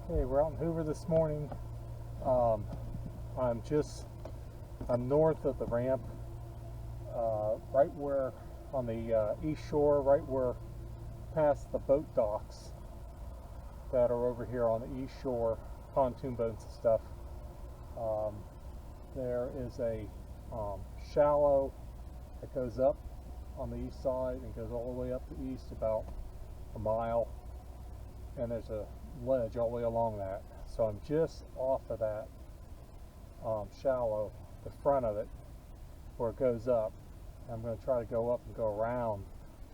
Hey, we're out in Hoover this morning. Um, I'm north of the ramp, right where on the east shore, right where past the boat docks that are over here on the east shore, pontoon boats and stuff. Um, there is a shallow that goes up on the east side and goes all the way up the east about a mile, and there's a ledge all the way along that. So I'm just off of that shallow, the front of it, where it goes up. I'm going to try to go up and go around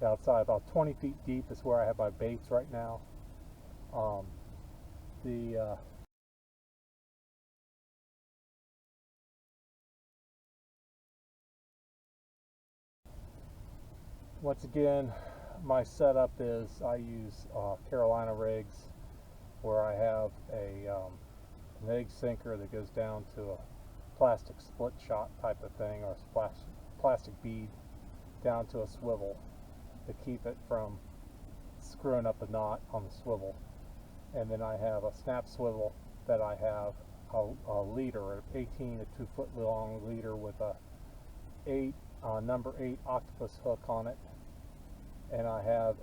the outside. About 20 feet deep is where I have my baits right now. The Once again, my setup is I use Carolina rigs, where I have an egg sinker that goes down to a plastic split shot type of thing, or a plastic bead down to a swivel to keep it from screwing up a knot on the swivel. And then I have a snap swivel that I have a leader, an 18 to 2 foot long leader with a number 8 octopus hook on it. And I have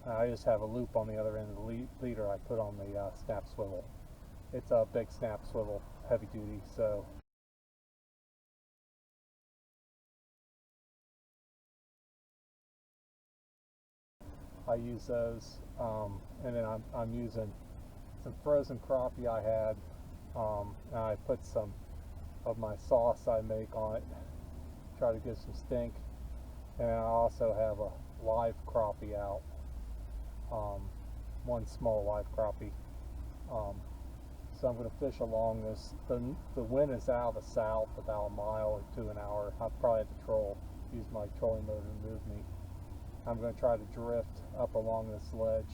I just have a loop on the other end of the leader I put on the snap swivel. It's a big snap swivel, heavy duty, so I use those. And then I'm using some frozen crappie I had, and I put some of my sauce I make on it, try to get some stink. And I also have a live crappie out, one small live crappie. So I'm going to fish along this. The wind is out of the south about a mile or two an hour. I'll probably have to use my trolling motor to move me. I'm going to try to drift up along this ledge,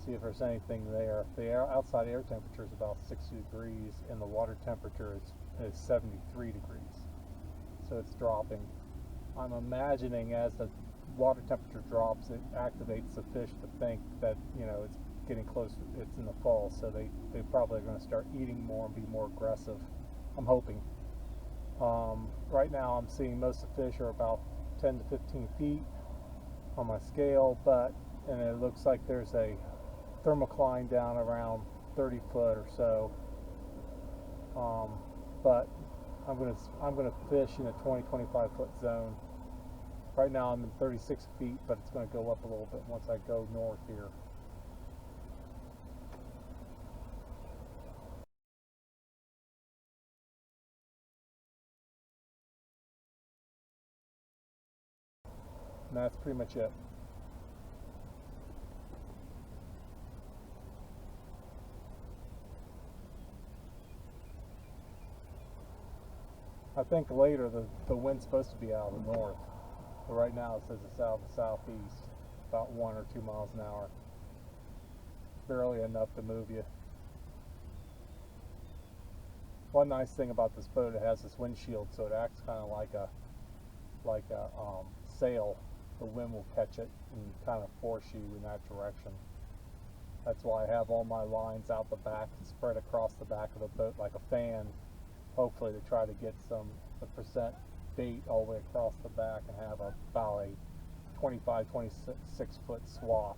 see if there's anything there. The outside air temperature is about 60 degrees, and the water temperature is 73 degrees. So it's dropping. I'm imagining as the water temperature drops, it activates the fish to think that, it's getting close, it's in the fall, so they probably are going to start eating more and be more aggressive. I'm hoping. Right now I'm seeing most of the fish are about 10 to 15 feet on my scale, and it looks like there's a thermocline down around 30 foot or so. But I'm gonna fish in a 20-25 foot zone. Right now I'm in 36 feet, but it's going to go up a little bit once I go north here. And that's pretty much it. I think later the wind's supposed to be out of the north, but right now it says it's out of the southeast, about 1 or 2 miles an hour. Barely enough to move you. One nice thing about this boat, it has this windshield, so it acts kind of like a sail. The wind will catch it and kind of force you in that direction. That's why I have all my lines out the back and spread across the back of the boat like a fan, hopefully to try to get the percent bait all the way across the back and have about a 25-26 foot swath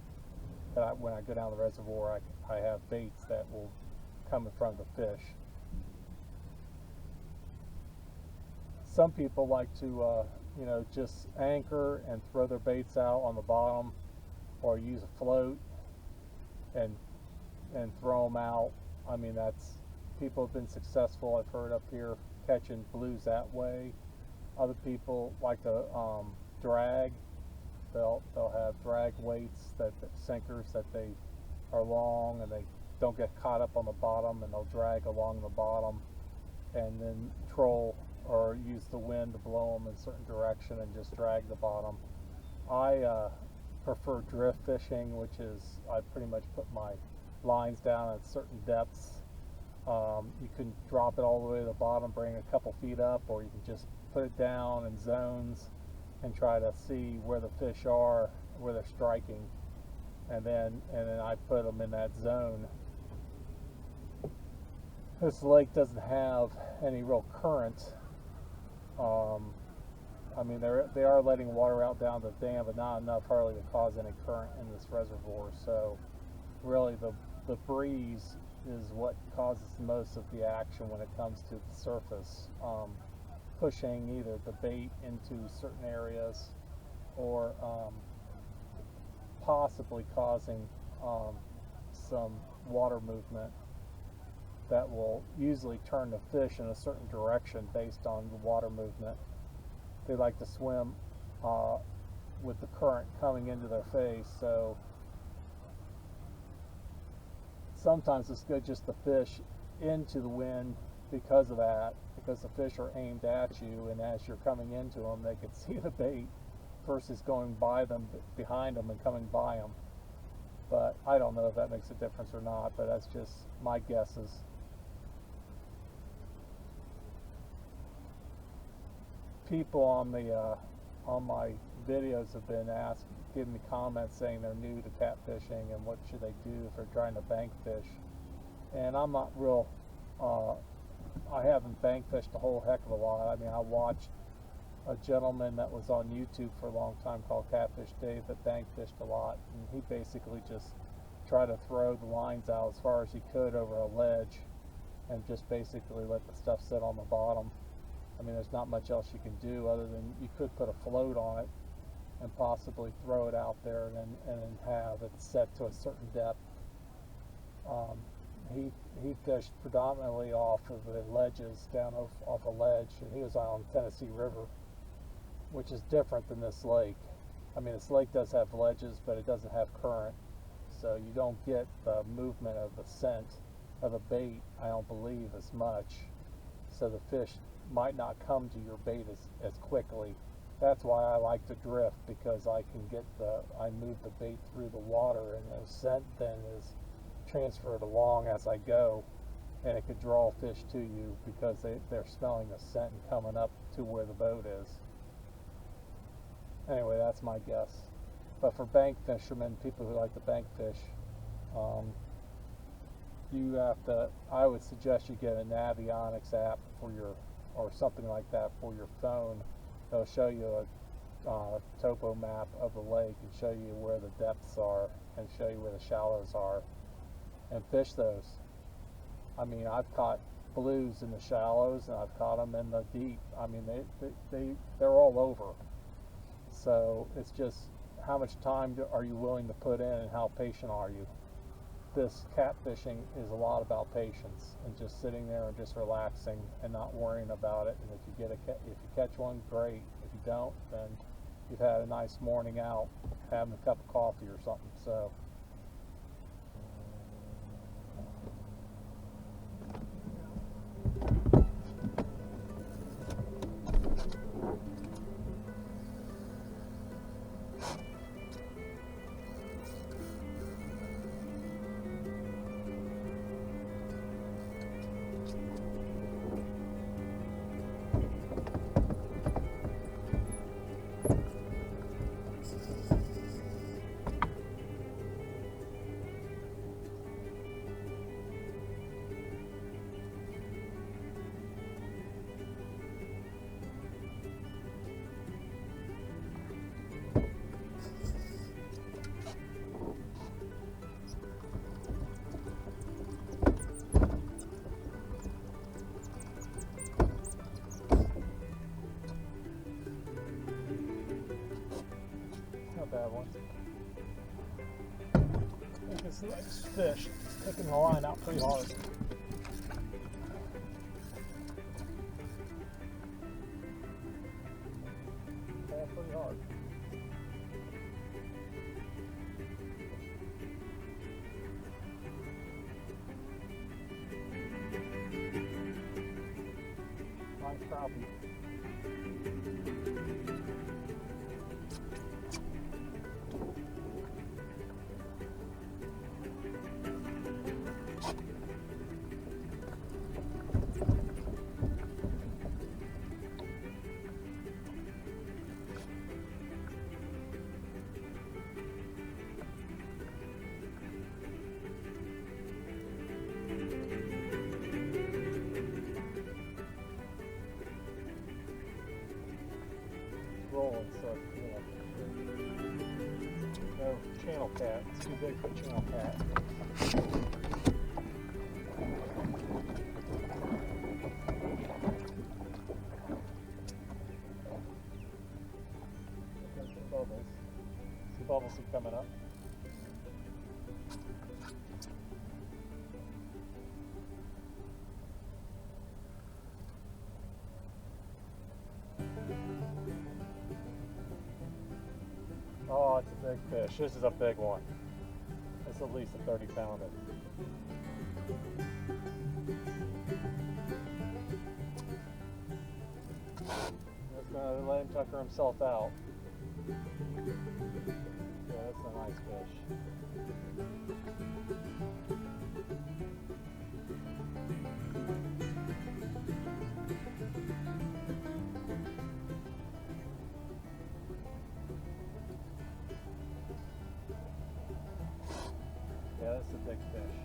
that when I go down the reservoir I have baits that will come in front of the fish. Some people like to just anchor and throw their baits out on the bottom, or use a float and throw them out. I mean, people have been successful, I've heard, up here catching blues that way. Other people like to drag. They'll have drag weights, sinkers that they are long and they don't get caught up on the bottom, and they'll drag along the bottom and then troll or use the wind to blow them in a certain direction and just drag the bottom. I prefer drift fishing, which is I pretty much put my lines down at certain depths. You can drop it all the way to the bottom, bring a couple feet up, or you can just put it down in zones and try to see where the fish are, where they're striking, and then I put them in that zone this lake doesn't have any real current. I mean, they are letting water out down the dam, but not enough hardly to cause any current in this reservoir. So really the breeze is what causes most of the action when it comes to the surface, pushing either the bait into certain areas or possibly causing some water movement that will usually turn the fish in a certain direction based on the water movement. They like to swim with the current coming into their face, so sometimes it's good just to fish into the wind because of that, because the fish are aimed at you, and as you're coming into them they can see the bait versus going by them, behind them and coming by them. But I don't know if that makes a difference or not, but that's just my guesses. People on my videos have been giving me comments saying they're new to catfishing and what should they do if they're trying to bank fish. And I'm not real. I haven't bank fished a whole heck of a lot. I mean, I watched a gentleman that was on YouTube for a long time called Catfish Dave that bank fished a lot, and he basically just tried to throw the lines out as far as he could over a ledge and just basically let the stuff sit on the bottom. I mean, there's not much else you can do other than you could put a float on it and possibly throw it out there and then have it set to a certain depth. He fished predominantly off of the ledges, down off a ledge, and he was on the Tennessee River, which is different than this lake. I mean, this lake does have ledges, but it doesn't have current, so you don't get the movement of the scent of the bait, I don't believe, as much. So the fish might not come to your bait as quickly. That's why I like to drift, because I move the bait through the water, and the scent then is transferred along as I go, and it could draw fish to you because they're smelling the scent and coming up to where the boat is. Anyway, that's my guess. But for bank fishermen, people who like to bank fish, I would suggest you get a Navionics app or something like that for your phone. It'll show you a topo map of the lake and show you where the depths are and show you where the shallows are, and fish those. I mean, I've caught blues in the shallows and I've caught them in the deep. I mean, they're all over. So it's just how much time are you willing to put in, and how patient are you? This catfishing is a lot about patience and just sitting there and just relaxing and not worrying about it. And if you catch one, great. If you don't, then you've had a nice morning out, having a cup of coffee or something. So bad one. I think it's a nice fish. It's taking the line out pretty hard. All pretty hard. Nice crappie. No, channel cat. It's too big for channel cat. Some bubbles. Some bubbles are coming up. Oh, it's a big fish. This is a big one. It's at least a 30-pounder. Just gonna let him tucker himself out. Yeah, that's a nice fish. Yeah, that's a big fish.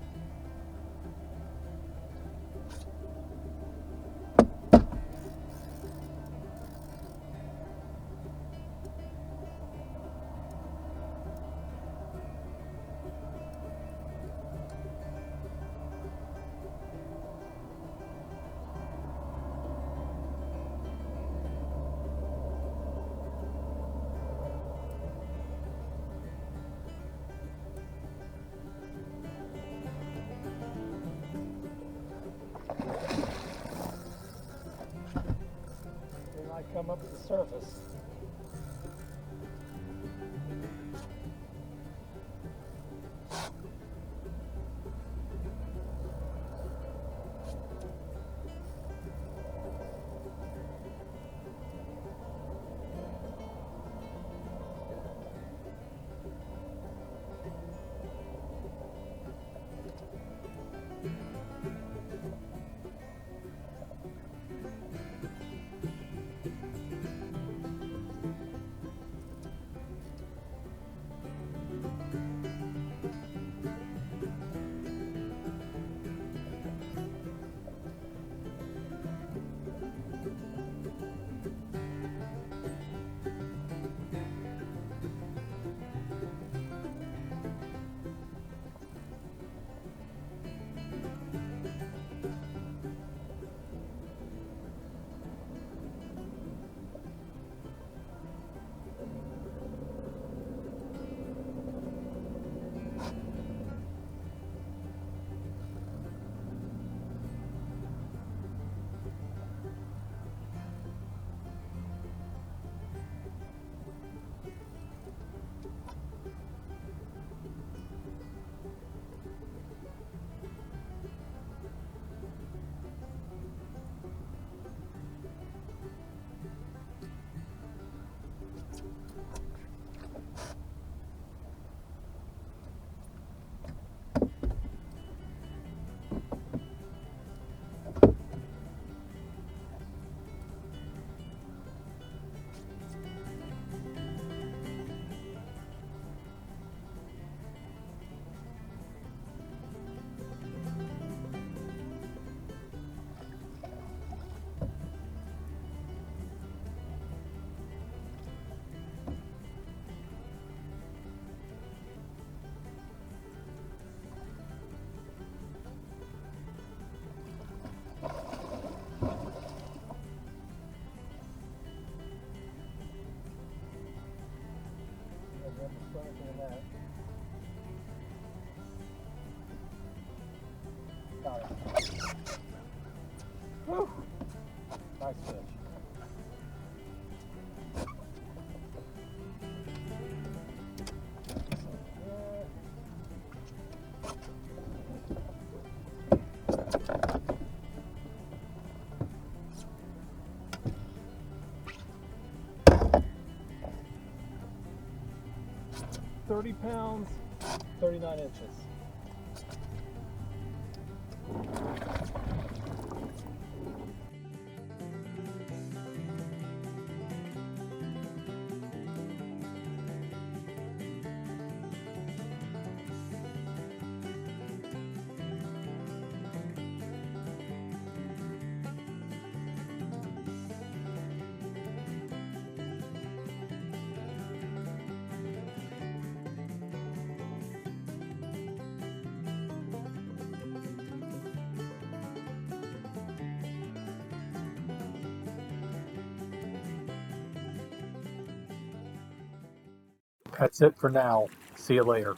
Come up to the surface. Got it. Whew. Nice fish. £30, 39 inches. That's it for now. See you later.